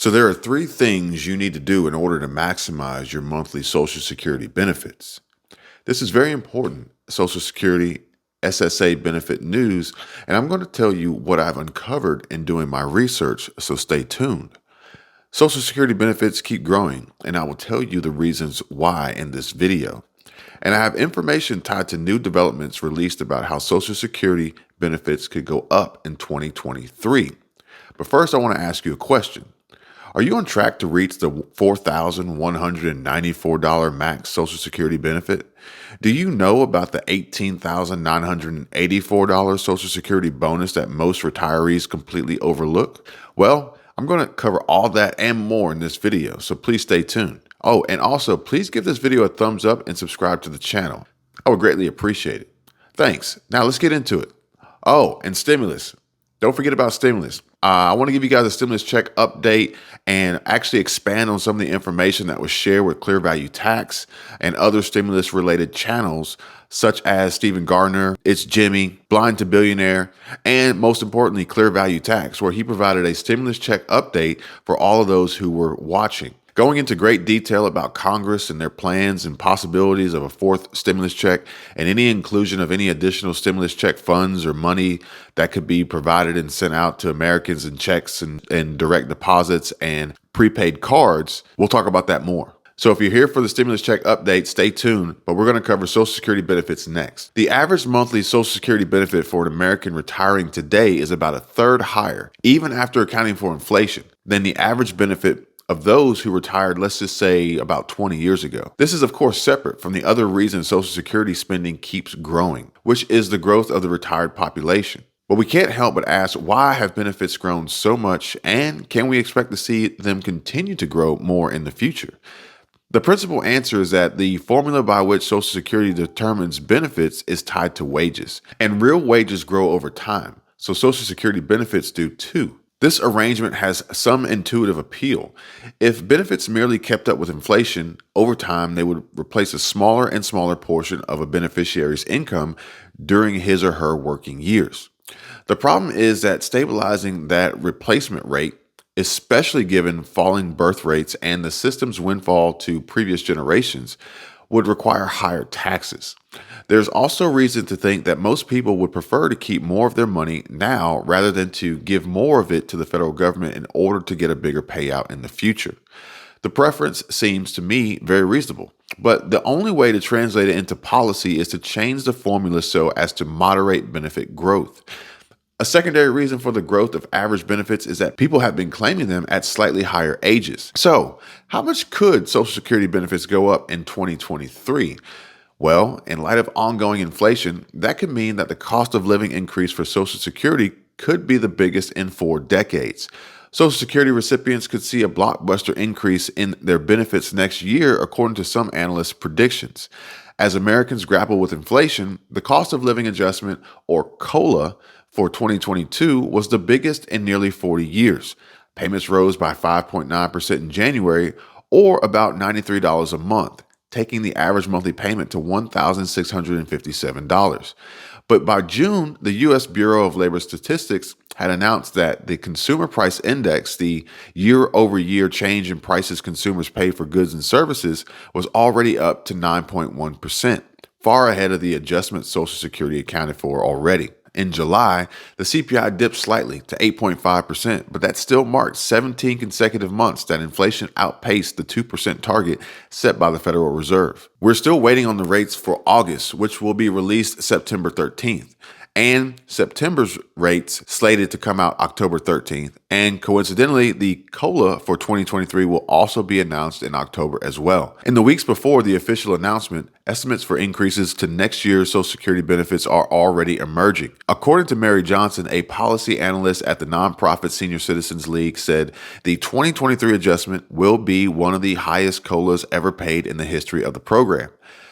So there are three things you need to do in order to maximize your monthly Social Security benefits. This is very important, Social Security SSA benefit news, and I'm going to tell you what I've uncovered in doing my research, so stay tuned. Social Security benefits keep growing, and I will tell you the reasons why in this video. And I have information tied to new developments released about how Social Security benefits could go up in 2023. But first, I want to ask you a question. Are you on track to reach the $4,194 max Social Security benefit? Do you know about the $18,984 Social Security bonus that most retirees completely overlook? Well, I'm going to cover all that and more in this video, so please stay tuned. Oh, and also, please give this video a thumbs up and subscribe to the channel. I would greatly appreciate it. Thanks. Now let's get into it. Oh, and stimulus. Don't forget about stimulus. I want to give you guys a stimulus check update and actually expand on some of the information that was shared with Clear Value Tax and other stimulus related channels, such as Stephen Gardner, It's Jimmy, Blind to Billionaire, and most importantly, Clear Value Tax, where he provided a stimulus check update for all of those who were watching. Going into great detail about Congress and their plans and possibilities of a fourth stimulus check and any inclusion of any additional stimulus check funds or money that could be provided and sent out to Americans in checks and direct deposits and prepaid cards. We'll talk about that more. So if you're here for the stimulus check update, stay tuned, but we're going to cover Social Security benefits next. The average monthly Social Security benefit for an American retiring today is about a third higher, even after accounting for inflation, than the average benefit of those who retired, let's just say, about 20 years ago. This is, of course, separate from the other reason Social Security spending keeps growing, which is the growth of the retired population. But we can't help but ask, why have benefits grown so much, and can we expect to see them continue to grow more in the future? The principal answer is that the formula by which Social Security determines benefits is tied to wages, and real wages grow over time, so Social Security benefits do too. This arrangement has some intuitive appeal. If benefits merely kept up with inflation, over time they would replace a smaller and smaller portion of a beneficiary's income during his or her working years. The problem is that stabilizing that replacement rate, especially given falling birth rates and the system's windfall to previous generations, would require higher taxes. There's also reason to think that most people would prefer to keep more of their money now rather than to give more of it to the federal government in order to get a bigger payout in the future. The preference seems to me very reasonable, but the only way to translate it into policy is to change the formula so as to moderate benefit growth. A secondary reason for the growth of average benefits is that people have been claiming them at slightly higher ages. So, how much could Social Security benefits go up in 2023? Well, in light of ongoing inflation, that could mean that the cost of living increase for Social Security could be the biggest in 4 decades. Social Security recipients could see a blockbuster increase in their benefits next year, according to some analysts' predictions. As Americans grapple with inflation, the cost of living adjustment, or COLA, for 2022 was the biggest in nearly 40 years. Payments rose by 5.9% in January, or about $93 a month, taking the average monthly payment to $1,657. But by June, the U.S. Bureau of Labor Statistics had announced that the Consumer Price Index, the year-over-year change in prices consumers pay for goods and services, was already up to 9.1%, far ahead of the adjustment Social Security accounted for already. In July, the CPI dipped slightly to 8.5%, but that still marked 17 consecutive months that inflation outpaced the 2% target set by the Federal Reserve. We're still waiting on the rates for August, which will be released September 13th. And September's rates slated to come out October 13th. And coincidentally, the COLA for 2023 will also be announced in October as well. In the weeks before the official announcement, estimates for increases to next year's Social Security benefits are already emerging. According to Mary Johnson, a policy analyst at the nonprofit Senior Citizens League, said the 2023 adjustment will be one of the highest COLAs ever paid in the history of the program.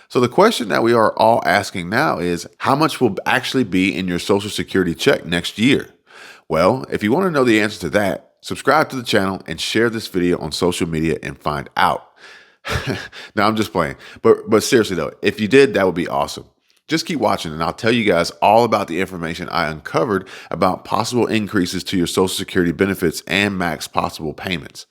So the question that we are all asking now is, how much will actually be in your Social Security check next year? Well, if you want to know the answer to that, subscribe to the channel and share this video on social media and find out. Now, I'm just playing. But seriously though, if you did, that would be awesome. Just keep watching and I'll tell you guys all about the information I uncovered about possible increases to your Social Security benefits and max possible payments.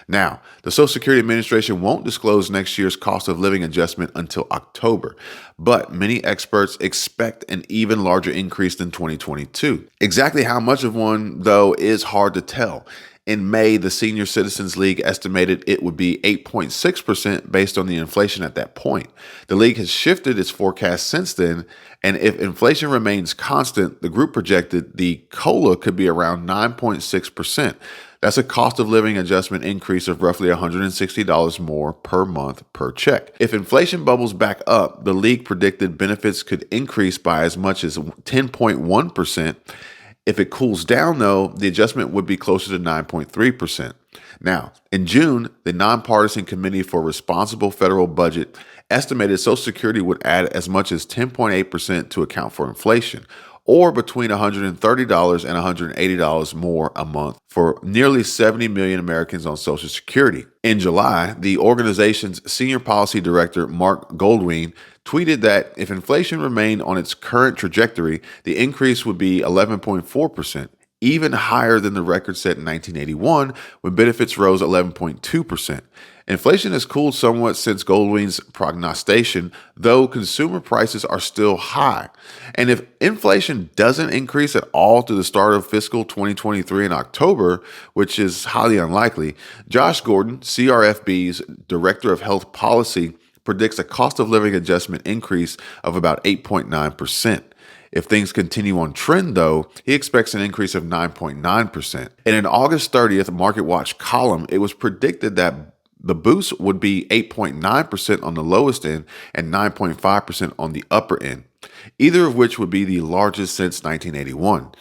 Now, the Social Security Administration won't disclose next year's cost of living adjustment until October, but many experts expect an even larger increase than 2022. Exactly how much of one, though, is hard to tell. In May, the Senior Citizens League estimated it would be 8.6% based on the inflation at that point. The league has shifted its forecast since then, and if inflation remains constant, the group projected the COLA could be around 9.6%. That's a cost of living adjustment increase of roughly $160 more per month per check. If inflation bubbles back up, the league predicted benefits could increase by as much as 10.1%. If it cools down, though, the adjustment would be closer to 9.3%. Now, in June, the Nonpartisan Committee for Responsible Federal Budget estimated Social Security would add as much as 10.8% to account for inflation, or between $130 and $180 more a month for nearly 70 million Americans on Social Security. In July, the organization's senior policy director, Mark Goldwein, tweeted that if inflation remained on its current trajectory, the increase would be 11.4%, even higher than the record set in 1981 when benefits rose 11.2%. Inflation has cooled somewhat since Goldwein's prognostication, though consumer prices are still high. And if inflation doesn't increase at all to the start of fiscal 2023 in October, which is highly unlikely, Josh Gordon, CRFB's Director of Health Policy, predicts a cost of living adjustment increase of about 8.9%. If things continue on trend, though, he expects an increase of 9.9%. In an August 30th MarketWatch column, it was predicted that the boost would be 8.9% on the lowest end and 9.5% on the upper end, either of which would be the largest since 1981.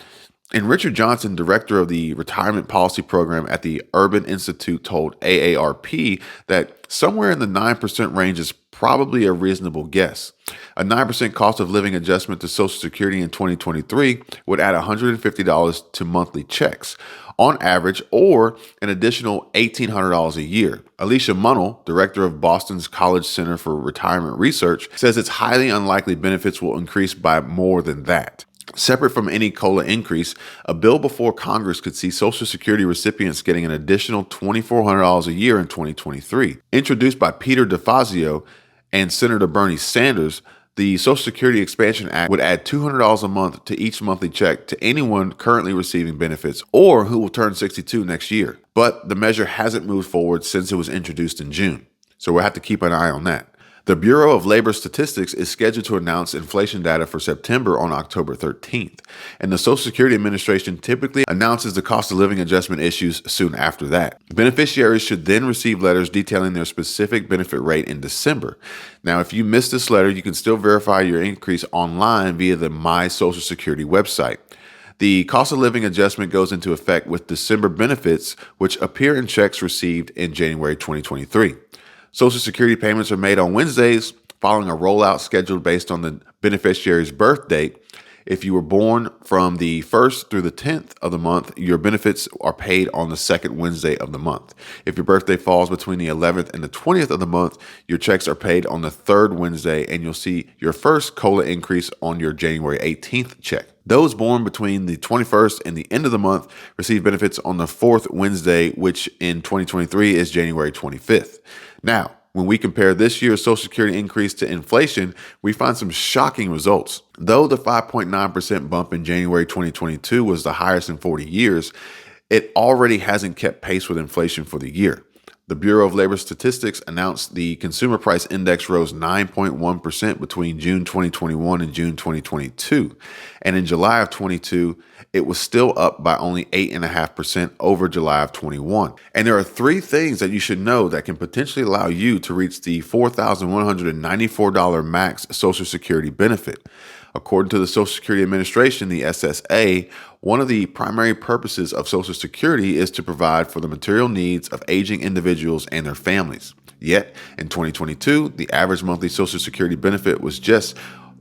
And Richard Johnson, director of the retirement policy program at the Urban Institute, told AARP that somewhere in the 9% range is probably a reasonable guess. A 9% cost of living adjustment to Social Security in 2023 would add $150 to monthly checks on average, or an additional $1,800 a year. Alicia Munnell, director of Boston's College Center for Retirement Research, says it's highly unlikely benefits will increase by more than that. Separate from any COLA increase, a bill before Congress could see Social Security recipients getting an additional $2,400 a year in 2023. Introduced by Peter DeFazio and Senator Bernie Sanders, the Social Security Expansion Act would add $200 a month to each monthly check to anyone currently receiving benefits or who will turn 62 next year. But the measure hasn't moved forward since it was introduced in June, so we'll have to keep an eye on that. The Bureau of Labor Statistics is scheduled to announce inflation data for September on October 13th, and the Social Security Administration typically announces the cost of living adjustment issues soon after that. Beneficiaries should then receive letters detailing their specific benefit rate in December. Now, if you missed this letter, you can still verify your increase online via the My Social Security website. The cost of living adjustment goes into effect with December benefits, which appear in checks received in January 2023. Social Security payments are made on Wednesdays, following a rollout scheduled based on the beneficiary's birth date. If you were born from the 1st through the 10th of the month, your benefits are paid on the second Wednesday of the month. If your birthday falls between the 11th and the 20th of the month, your checks are paid on the third Wednesday, and you'll see your first COLA increase on your January 18th check. Those born between the 21st and the end of the month receive benefits on the fourth Wednesday, which in 2023 is January 25th. Now, when we compare this year's Social Security increase to inflation, we find some shocking results. Though the 5.9% bump in January 2022 was the highest in 40 years, it already hasn't kept pace with inflation for the year. The Bureau of Labor Statistics announced the Consumer Price Index rose 9.1% between June 2021 and June 2022. And in July of 22, it was still up by only 8.5% over July of 21. And there are three things that you should know that can potentially allow you to reach the $4,194 max Social Security benefit. According to the Social Security Administration, the SSA, one of the primary purposes of Social Security is to provide for the material needs of aging individuals and their families. Yet, in 2022, the average monthly Social Security benefit was just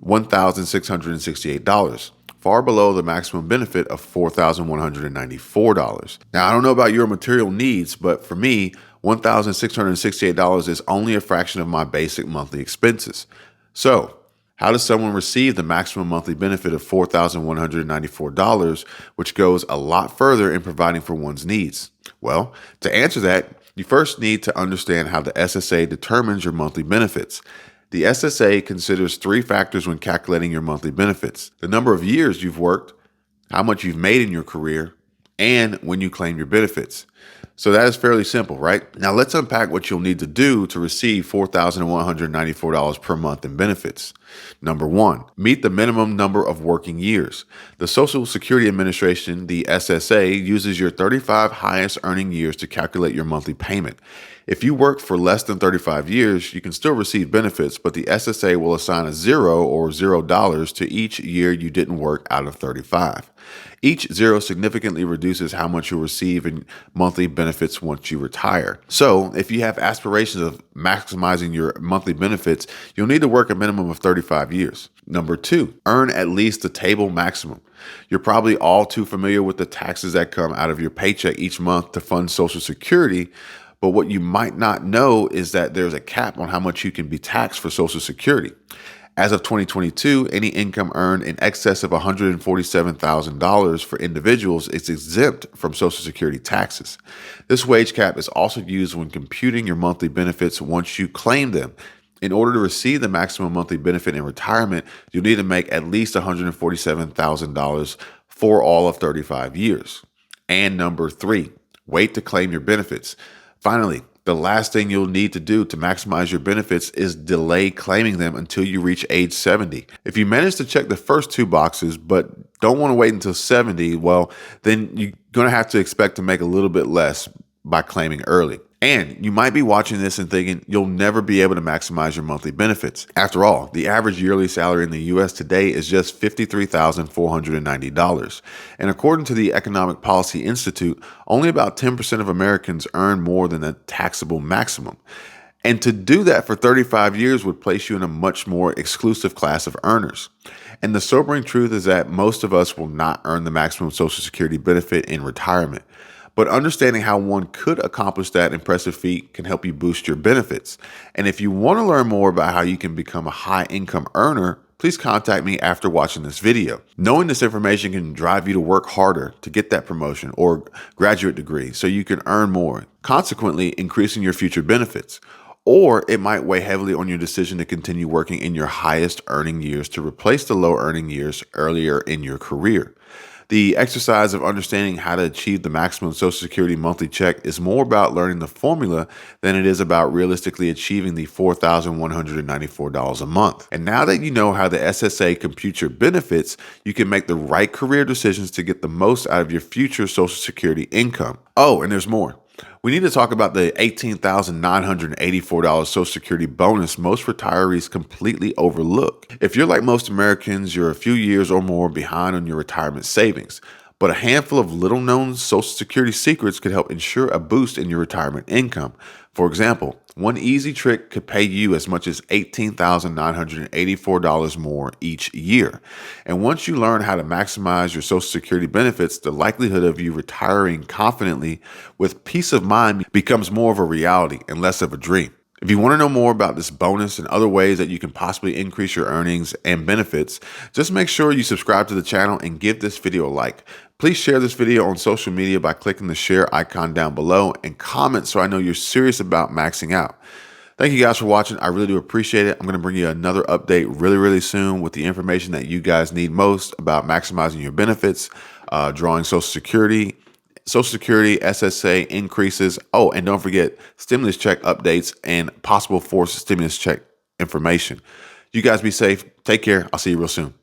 $1,668, far below the maximum benefit of $4,194. Now, I don't know about your material needs, but for me, $1,668 is only a fraction of my basic monthly expenses. So, How does someone receive the maximum monthly benefit of $4,194, which goes a lot further in providing for one's needs? Well, to answer that, you first need to understand how the SSA determines your monthly benefits. The SSA considers three factors when calculating your monthly benefits: the number of years you've worked, how much you've made in your career, and when you claim your benefits. So that is fairly simple, right? Now let's unpack what you'll need to do to receive $4,194 per month in benefits. Number one, meet the minimum number of working years. The Social Security Administration, the SSA, uses your 35 highest earning years to calculate your monthly payment. If you work for less than 35 years, you can still receive benefits, but the SSA will assign a zero or $0 to each year you didn't work out of 35. Each zero significantly reduces how much you'll receive in monthly benefits once you retire. So, if you have aspirations of maximizing your monthly benefits, you'll need to work a minimum of 35 years. Number two, earn at least the table maximum. You're probably all too familiar with the taxes that come out of your paycheck each month to fund Social Security. But what you might not know is that there's a cap on how much you can be taxed for Social Security. As of 2022, any income earned in excess of $147,000 for individuals is exempt from Social Security taxes. This wage cap is also used when computing your monthly benefits once you claim them. In order to receive the maximum monthly benefit in retirement, you'll need to make at least $147,000 for all of 35 years. And number three, wait to claim your benefits. Finally, the last thing you'll need to do to maximize your benefits is delay claiming them until you reach age 70. If you manage to check the first two boxes, but don't want to wait until 70, well, then you're going to have to expect to make a little bit less by claiming early. And you might be watching this and thinking you'll never be able to maximize your monthly benefits. After all, the average yearly salary in the US today is just $53,490. And according to the Economic Policy Institute, only about 10% of Americans earn more than the taxable maximum. And to do that for 35 years would place you in a much more exclusive class of earners. And the sobering truth is that most of us will not earn the maximum Social Security benefit in retirement. But understanding how one could accomplish that impressive feat can help you boost your benefits. And if you want to learn more about how you can become a high income earner, please contact me after watching this video. Knowing this information can drive you to work harder to get that promotion or graduate degree so you can earn more, consequently increasing your future benefits. Or it might weigh heavily on your decision to continue working in your highest earning years to replace the low earning years earlier in your career. The exercise of understanding how to achieve the maximum Social Security monthly check is more about learning the formula than it is about realistically achieving the $4,194 a month. And now that you know how the SSA computes your benefits, you can make the right career decisions to get the most out of your future Social Security income. Oh, and there's more. We need to talk about the $18,984 Social Security bonus most retirees completely overlook. If you're like most Americans, you're a few years or more behind on your retirement savings. But a handful of little-known Social Security secrets could help ensure a boost in your retirement income. For example, one easy trick could pay you as much as $18,984 more each year. And once you learn how to maximize your Social Security benefits, the likelihood of you retiring confidently with peace of mind becomes more of a reality and less of a dream. If you want to know more about this bonus and other ways that you can possibly increase your earnings and benefits, just make sure you subscribe to the channel and give this video a like. Please share this video on social media by clicking the share icon down below and comment so I know you're serious about maxing out. Thank you guys for watching. I really do appreciate it. I'm going to bring you another update really soon with the information that you guys need most about maximizing your benefits, drawing Social Security, SSA increases. Oh, and don't forget stimulus check updates and possible forced stimulus check information. You guys be safe. Take care. I'll see you real soon.